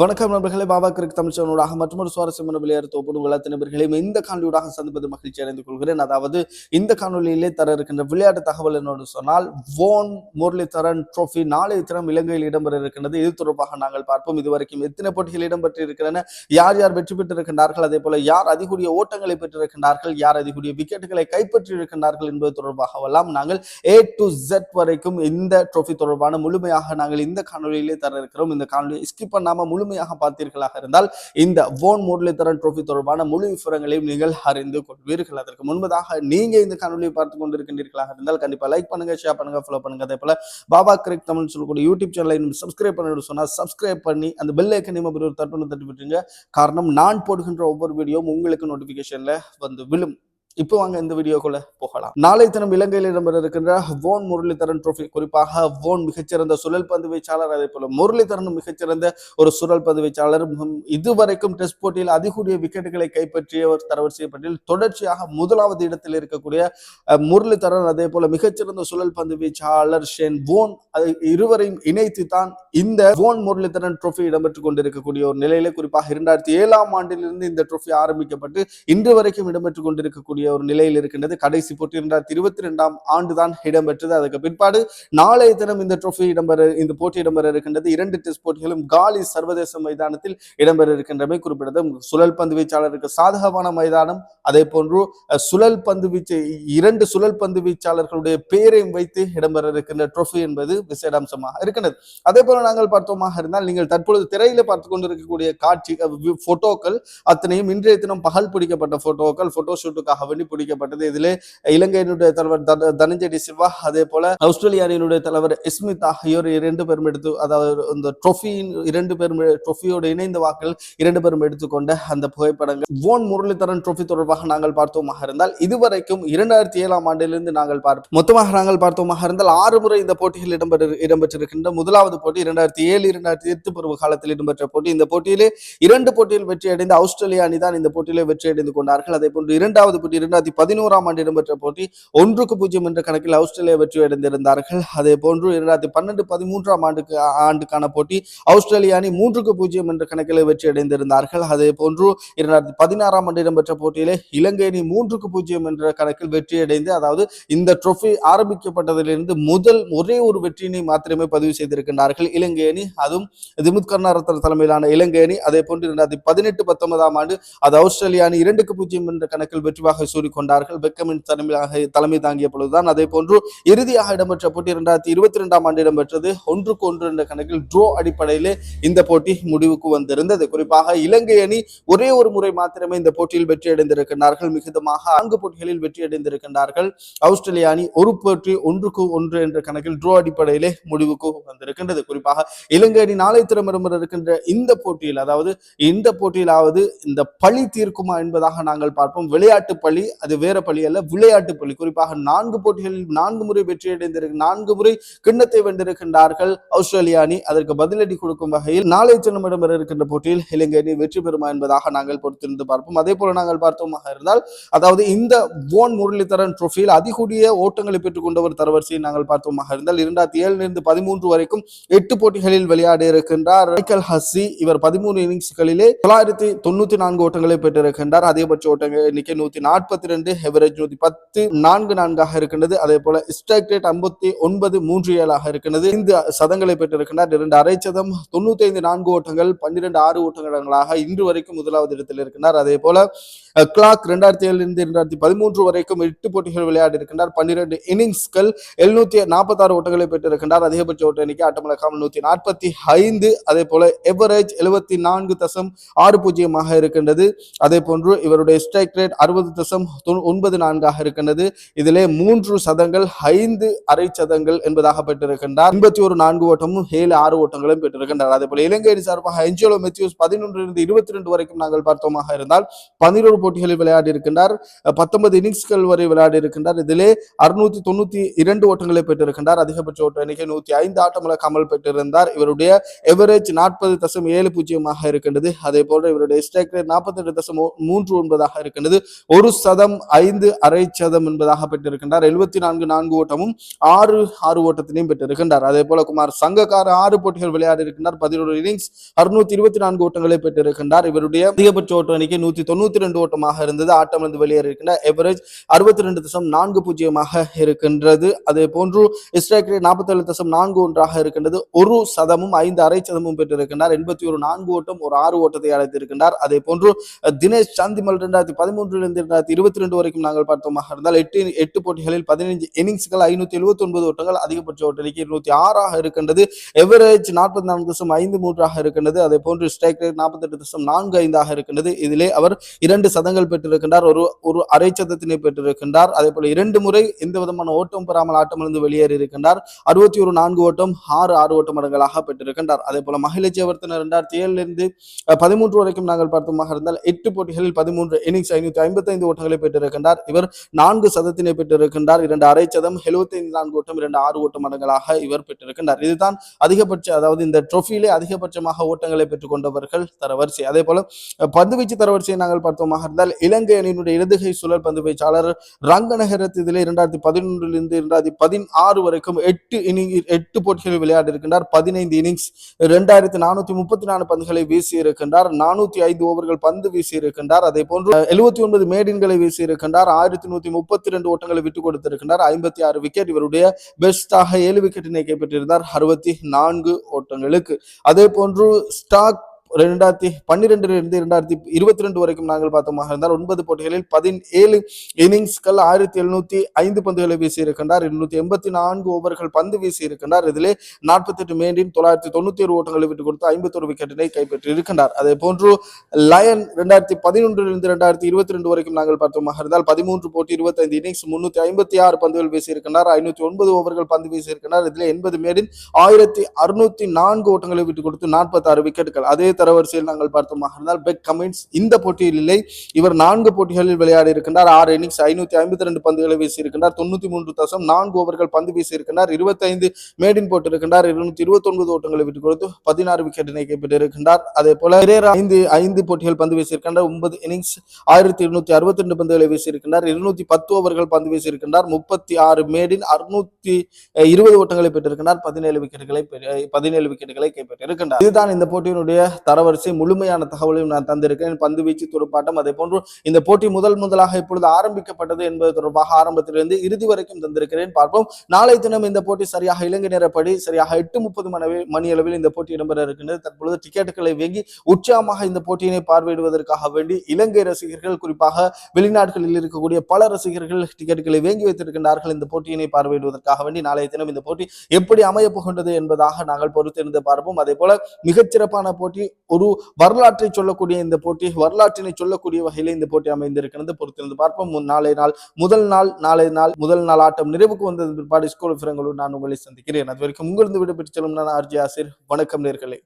வணக்கம் நண்பர்களே, பாபா கிரிக் தமிழ் சேனலூடாக மற்றொரு சுவாரஸ்யமான விளையாட்டு தொகுப்பு உங்கள் நண்பர்களையும் இந்த காணொலியூடாக சந்திப்பது மகிழ்ச்சி அடைந்து கொள்கிறேன். அதாவது இந்த காணொலியிலே தர இருக்கின்ற விளையாட்டு தகவல் என்னோடு சொன்னால், வோன் முரளிதரன் ட்ரோஃபி நாளைய தினம் இலங்கையில் இடம்பெற இருக்கின்றது. இது தொடர்பாக நாங்கள் பார்ப்போம். இதுவரைக்கும் எத்தனை போட்டிகள் இடம்பெற்று இருக்கின்றன, யார் யார் வெற்றி பெற்றிருக்கின்றார்கள், அதே போல யார் அதிகூடிய ஓட்டங்களை பெற்றிருக்கின்றார்கள், யார் அதிகூடிய விக்கெட்டுகளை கைப்பற்றி இருக்கின்றார்கள் என்பது தொடர்பாகவெல்லாம் நாங்கள் A to Z வரைக்கும் இந்த ட்ரோஃபி தொடர்பான முழுமையாக நாங்கள் இந்த காணொலியிலே தர இருக்கிறோம். இந்த காணொலியை ஸ்கிப் பண்ணாம முழுமையாக பார்த்தீர்களாக இருந்தால் இந்த வோன் முரளிதரன் ட்ரோஃபி தொடர்பான முழு விவரங்களையும் நீங்கள் அறிந்து கொள்வீர்கள். அதற்கு முன்பதாக நீங்க இந்த காணொலியை பார்த்துக் கொண்டிருக்கின்றீர்களாக இருந்தால் கண்டிப்பா லைக் பண்ணுங்க, ஷேர் பண்ணுங்க, ஃபாலோ பண்ணுங்க. அதே போல பாபா கிரிக் தமிழ் சொல்லக்கூடிய யூடியூப் சேனலை சப்ஸ்கிரைப் பண்ணி சொன்னா சப்ஸ்கிரைப் பண்ணி அந்த பெல் ஐக்கனையும் ஒரு தட்டு விட்டுருங்க. காரணம் நான் போடுகின்ற ஒவ்வொரு வீடியோவும் உங்களுக்கு நோட்டிபிகேஷன்ல வந்து விழும். இப்போ வாங்க இந்த வீடியோக்குள்ள போகலாம். நாளை தினம் இலங்கையில் இடம்பெற இருக்கின்ற வோன் முரளிதரன் ட்ரோஃபி, குறிப்பாக வோன் மிகச்சிறந்த சுழல் பந்து வீச்சாளர், அதே போல முரளிதரன் மிகச்சிறந்த ஒரு சுழல் பந்து வீச்சாளர். இதுவரைக்கும் டெஸ்ட் போட்டியில் அதிகூடிய விக்கெட்டுகளை கைப்பற்றிய ஒரு தரவரிசைப்பட்டியல் தொடர்ச்சியாக முதலாவது இடத்தில் இருக்கக்கூடிய முரளிதரன், அதே போல மிகச்சிறந்த சுழல் பந்து வீச்சாளர் ஷேன் வோன், இருவரையும் இணைத்து தான் இந்த வோன் முரளிதரன் ட்ரோஃபி இடம்பெற்றுக் கொண்டிருக்கக்கூடிய ஒரு நிலையில, குறிப்பாக 2007ஆம் ஆண்டிலிருந்து இந்த ட்ரோஃபி ஆரம்பிக்கப்பட்டு இன்று வரைக்கும் இடம்பெற்றுக் கொண்டிருக்கக்கூடிய ஒரு நிலையில் இருக்கின்றது. கடைசி போட்டி 2022ஆம் ஆண்டு தான் இடம்பெற்றது. அதுக்கு பிற்பாடு நாளைய தினம் இந்த போட்டி இடம்பெற இருக்கின்றது. 2 டெஸ்ட் போட்டிகளும் காலி சர்வதேச மைதானத்தில் இடம்பெற இருக்கின்றமை குறிப்பிட்டது. சுழல் பந்து வீச்சாளருக்கு சாதகமான மைதானம், அதே போன்று சுழல் பந்து வீச்சு 2 சுழல் பந்து வீச்சாளர்களுடைய பெயரையும் வைத்து இடம்பெற இருக்கின்ற ட்ரோஃபி என்பது விசேட அம்சமாக இருக்கின்றது. அதே போல நாங்கள் பார்த்தோமாக இருந்தால், நீங்கள் தற்பொழுது திரையில பார்த்துக் கொண்டிருக்கக்கூடிய காட்சி போட்டோக்கள் அத்தனையும் இன்றைய தினம் பகல் பிடிக்கப்பட்ட போட்டோக்கள், போட்டோ ஷூட்டுக்காக வேண்டி பிடிக்கப்பட்டது. இதிலே இலங்கையினுடைய தலைவர் தனஞ்சய டி சில்வா, அதே போல ஆஸ்திரேலிய அணியினுடைய தலைவர் ஸ்மித் ஆகியோர் 2 பேரும் எடுத்து, அதாவது இந்த ட்ரோஃபியின் 2 பேரும் ட்ரோஃபியோடு இணைந்த வாக்கள் 2 பேரும் எடுத்துக்கொண்ட அந்த புகைப்படங்கள். வோன் முரளிதரன் ட்ரோஃபி தொடர்பாக நாங்கள் பார்த்தோமாக இருந்தால், இதுவரைக்கும் 2007ஆம் ஆண்டிலிருந்து மொத்தமாக நாங்கள் பார்த்தோமாக இருந்தால் 6 முறை இந்த போட்டிகள் இடம்பெற்றிருக்கின்ற. முதலாவது போட்டி 2007, 2008 பருவ காலத்தில் இடம்பெற்ற போட்டி. இந்த போட்டியிலே 2 போட்டியில் வெற்றி அடைந்த ஆஸ்திரேலிய அணிதான் இந்த போட்டியிலே வெற்றி அடைந்து கொண்டார்கள். அதே போன்று இரண்டாவது போட்டி 2011ஆம் ஆண்டு இடம்பெற்ற போட்டி 1-0 என்ற கணக்கில் ஆஸ்திரேலியா வெற்றி அடைந்திருந்தார்கள். அதே போன்று 2012-13ஆம் ஆண்டுக்கான போட்டி ஆஸ்திரேலிய அணி 3-0 என்ற கணக்கில் வெற்றி அடைந்திருந்தார்கள். அதே போன்று 2016ஆம் ஆண்டு இடம்பெற்ற போட்டியிலே இலங்கை அணி 3-0 என்ற கணக்கில் வெற்றி அடைந்து, அதாவது இந்த ட்ரோஃபி ஆரம்பிக்கப்பட்டதிலிருந்து ஒரே ஒரு வெற்றியினை மாத்திரமே பதிவு செய்திருக்கின்றார்கள் இலங்கை அணி, அதுவும் திமுத் கருணாரத்ன தலைமையிலான இலங்கை அணி. அதே போன்று 2018-19ஆம் ஆண்டு அது ஆஸ்திரேலிய அணி 2-0 என்ற கணக்கில் வெற்றிவாக சூறிக்கொண்டார்கள். பெக்கமின் தலைமை தாங்கிய பொழுதுதான். அதே போன்று இறுதியாக இடம்பெற்ற போட்டி 2022ஆம் ஆண்டு இடம்பெற்றது. 1-1 என்ற கணக்கில் ட்ரோ அடிப்படையிலே இந்த போட்டி முடிவுக்கு வந்திருந்தது. குறிப்பாக இலங்கை அணி ஒரே ஒரு முறை மாத்திரமே இந்த போட்டியில் வெற்றி அடைந்திருக்கின்றார்கள். மிகுதமாக 4 போட்டிகளில் வெற்றி அடைந்திருக்கின்றார்கள். ஆஸ்திரேலிய அணி ஒரு போட்டி 1-1 என்ற கணக்கில் ட்ரோ அடிப்படையிலே முடிவுக்கு வந்திருக்கின்றது. குறிப்பாக இலங்கை அணி நாளை திறமிடம்பெற இருக்கின்ற இந்த போட்டியில், அதாவது இந்த போட்டியிலாவது இந்த பழி தீர்க்குமா என்பதாக நாங்கள் பார்ப்போம். விளையாட்டு பழி, அது வேற பழி அல்ல, விளையாட்டு பழி. குறிப்பாக 4 போட்டிகளில் 4 முறை வெற்றி அடைந்திருக்கு, 4 முறை கிண்ணத்தை வென்றிருக்கின்றார்கள் ஆஸ்திரேலிய அணி. அதற்கு பதிலடி கொடுக்கும் வகையில் நாளை தினமிடம்பெற இருக்கின்ற போட்டியில் இலங்கை அணி வெற்றி பெறுமா என்பதாக நாங்கள் பொறுத்திருந்து பார்ப்போம். அதே போல நாங்கள் பார்த்தோமாக இருந்தால், அதாவது இந்த வோன் முரளிதரன் ட்ரோஃபியில் அதிகூடிய ஓட்டங்களை பெற்றுக் கொண்டவர் தரவரிசையை நாங்கள் பார்த்தோமாக இருந்தால், 2007 13 வரைக்கும் 8 போட்டிகளில் விளையாடி இருக்கின்றார் மைக்கேல் ஹஸ்ஸி. இவர் 13 இன்னிங்ஸ்களிலே 994 ஓட்டங்களை பெற்றிருக்கின்றார். அதிகபட்ச ஓட்டங்கள் எண்ணிக்கை 142, எவரேஜ் 110, 4-4 இருக்கின்றது. அதே போல ஸ்ட்ரைக் ரேட் 59.37 இருக்கின்றது. 5 சதங்களை பெற்றிருக்கின்றார், 2 அரை சதம், 95 4 ஓட்டங்கள், 12 6 ஓட்டங்களாக இன்று வரைக்கும் முதலாவது இடத்தில் இருக்கின்றார். அதே போல கிளாக் 2007 2013 வரைக்கும் 8 போட்டிகள் விளையாடி இருக்கின்றார். 12 இன்னிங்ஸ்கள் 746 ஓட்டங்களை பெற்றிருக்கின்றார். அதிகபட்ச ஓட்ட எண்ணிக்கை ஆட்டமிழக்காமல் 145. அதே போல எவரேஜ் 74.60 இருக்கின்றது. அதே போன்று இவருடைய ஸ்ட்ரைக் ரேட் 60.94 இருக்கின்றது. இதிலே 3 சதங்கள், 5 அரை சதங்கள் என்பதாக பெற்றிருக்கின்றார். 81 4 ஓட்டமும் 7 6 ஓட்டங்களும் பெற்றிருக்கின்றார். அதே போல இலங்கை சார்பாக ஏஞ்சலோ மெத்யூஸ் 11 22 வரைக்கும் நாங்கள் பார்த்தோமாக இருந்தால் 11 போட்டிகளில் விளையாடி இருக்கின்றார். 19 இன்னிங்ஸ்கள் வரை விளையாடி இருக்கின்றார். இதிலே 692 ஓட்டங்களை பெற்றிருக்கின்றார். அதிகபட்ச ஓட்ட எண்ணிக்கை 105 ஆட்டமிழக்காமல் பெற்றிருந்தார். இவருடைய எவரேஜ் 40.70 இருக்கின்றது. அதே போல இவருடைய ஸ்ட்ரைக் ரேட் 48.39 இருக்கின்றது. ஒரு சதம் 5 அரை சதம் என்பதாக பெற்றிருக்கின்றார். 74 4 ஓட்டமும் 6 ஓட்டத்தினையும் பெற்றிருக்கின்றார். அதே போல குமார் சங்கக்கார 6 போட்டிகள் விளையாடி இருக்கின்றார். 11 இன்னிங்ஸ் 624 ஓட்டங்களை பெற்றிருக்கின்றார். இவருடைய அதிகபட்ச ஓட்ட எண்ணிக்கை 192 ஓட்டமாக இருந்தது. ஆட்டமிருந்து வெளியேறியிருக்கின்றார். எவரேஜ் 62.40 இருக்கின்றது. அதே போன்று ஸ்ட்ரைக் ரேட் 47.41 இருக்கின்றது. ஒரு சதமும் 5 அரை சதமும் பெற்றிருக்கின்றார். 81 4 ஓட்டம் ஒரு 6 ஓட்டத்தை அடைத்திருக்கின்றார். அதே போன்று தினேஷ் சாந்திமல் 2013 2022 வரைக்கும் நாங்கள் பார்த்தோமாக இருந்தால் 8 போட்டிகளில் 15 இன்னிங்ஸ்கள் 579 ஓட்டங்கள், அதிகபட்ச ஓட்ட எண்ணிக்கை 206 இருக்கின்றது. எவரேஜ் 44.53 இருக்கின்றது. அதே போன்று ஸ்ட்ரைக் ரேட் 48.45 இருக்கின்றது. இதிலே அவர் 2 சதங்கள் பெற்றிருக்கின்றார். ஒரு அரை சதத்தினை பெற்றிருக்கின்றார். அதே போல 2 முறை எந்த விதமான ஓட்டம் பெறாமல் ஆட்டமிருந்து வெளியேறி இருக்கின்றார். 61 4 ஓட்டம் 6 ஓட்ட மடங்களாக பெற்றிருக்கின்றார். அதே போல மகிழ ஜெயவர்தன 2007 13 வரைக்கும் நாங்கள் பார்த்தோமாக இருந்தால் 8 போட்டிகளில் 13 இன்னிங்ஸ் 555 ஓட்டங்களை பெற்றிருக்கின்றார். இவர் 4 சதத்தினை பெற்றிருக்கின்றார். 2 அரை சதம் 75 4 ஓட்டம் 2 6 ஓட்ட மடங்களாக இவர் பெற்றிருக்கின்றார். இதுதான் அதிகபட்ச, அதாவது இந்த ட்ரோஃபியிலே அதிகபட்சமாக ஓட்டங்களை பெற்றுக் கொண்டவர்கள் தரவரிசை. அதே போல பந்துவீச்சு தரவரிசையை நாங்கள் பார்த்தோமாக இருந்தால் இலங்கை அணியினுடைய இடதுகை சுழல் பந்து வீச்சாளர் ரங்கநகரத் இதிலே 2011 2016 வரைக்கும் 8 போட்டிகளில் விளையாடி இருக்கின்றார். 15 இன்னிங்ஸ் 2434 பந்துகளை வீசி இருக்கின்றார். 405 ஓவர்கள் பந்து வீசி இருக்கின்றார். அதே போன்று 79 மேடின்களை வீசி இருக்கின்றார். 1132 ஓட்டங்களை விட்டுக் கொடுத்திருக்கின்றார். 56 விக்கெட். இவருடைய பெஸ்டாக 7 விக்கெட்டினை கைப்பற்றியிருந்தார் 64 ஓட்டங்களுக்கு. அதே போன்று ஸ்டாக் 2012 2022 வரைக்கும் நாங்கள் பார்த்தோமாக இருந்தால் 9 போட்டிகளில் 17 இன்னிங்ஸ்கள் 1705 பந்துகளை வீசி இருக்கின்றார். 284 ஓவர்கள் பந்து வீசி இருக்கின்றார். இதிலே 48 மேண்டின் 991 ஓட்டங்களை விட்டுக் கொடுத்து 51 விக்கெட்டினை கைப்பற்றி இருக்கின்றார். அதே போன்று லயன் 2011 2022 வரைக்கும் நாங்கள் பார்த்தோமாக இருந்தால் 13 போட்டி 25 இன்னிங்ஸ் 356 பந்துகள் வீசி இருக்கின்றார். 509 ஓவர்கள் பந்து வீசி இருக்கின்றார். இதிலே 80 மேடின் 1604 ஓட்டங்களை விட்டுக் கொடுத்து 46 விக்கெட்டுகள். அதே தரவரிசையில் நாங்கள் பார்த்தோமாக இருந்தால் பெக் கமின்ஸ் இந்த போட்டியில் இல்லை. இவர் 4 போட்டிகளில் விளையாடி இருக்கின்றார். 6 இன்னிங்ஸ் 552 பந்துகளை வீசி இருக்கின்றார். 93.4 ஓவர்கள் பந்து வீசி இருக்கின்றார். 25 மேடின் போட்டு இருக்கின்றார். 229 ஓட்டங்களை விட்டுக் கொடுத்து 16 விக்கெட்டினை கைப்பற்றியிருக்கின்றார். அதே போல 5 போட்டிகள் பந்து வீசி இருக்கின்றார். 9 இன்னிங்ஸ் 1262 பந்துகளை வீசி இருக்கின்றார். 210 ஓவர்கள் பந்து வீசி இருக்கின்றார். 36 மேடின் 620 ஓட்டங்களை பெற்றிருக்கின்றார். 17 விக்கெட்டுகளை கைப்பற்றியிருக்கின்றார். இதுதான் இந்த போட்டியினுடைய தரவரிசை. முழுமையான தகவலையும் நான் தந்திருக்கிறேன். பந்து வீச்சு, துடுப்பாட்டம், அதே போன்று இந்த போட்டி முதலாக இப்பொழுது ஆரம்பிக்கப்பட்டது என்பது தொடர்பாக ஆரம்பத்திலிருந்து இறுதி வரைக்கும் தந்திருக்கிறேன். பார்ப்போம். நாளை தினம் இந்த போட்டி சரியாக இலங்கை நேரப்படி சரியாக 8:30 மணி அளவில் இந்த போட்டி இடம்பெற இருக்கின்றது. தற்பொழுது டிக்கெட்டுகளை வாங்கி உற்சாகமாக இந்த போட்டியினை பார்வையிடுவதற்காக வேண்டி இலங்கை ரசிகர்கள், குறிப்பாக வெளிநாடுகளில் இருக்கக்கூடிய பல ரசிகர்கள் டிக்கெட்டுகளை வாங்கி வைத்திருக்கின்றார்கள் இந்த போட்டியினை பார்வையிடுவதற்காக வேண்டி. நாளைய தினம் இந்த போட்டி எப்படி அமைய போகின்றது என்பதாக நாங்கள் பொறுத்திருந்து பார்ப்போம். அதே போல மிகச்சிறப்பான போட்டி, ஒரு வரலாற்றை சொல்லக்கூடிய இந்த போட்டி, வரலாற்றினை சொல்லக்கூடிய வகையில் இந்த போட்டி அமைந்திருக்கிறது. பொறுத்திருந்து பார்ப்போம். முதல் நாள் ஆட்டம் நிறைவுக்கு வந்ததன் பிற்பாடு ஸ்கோர் விவரங்களோடு நான் உங்களை சந்திக்கிறேன். அது வரைக்கும் உங்களிருந்து விடைபெற்று செல்லும் நான் ஆர்ஜி ஆசிர். வணக்கம் நேர்களே.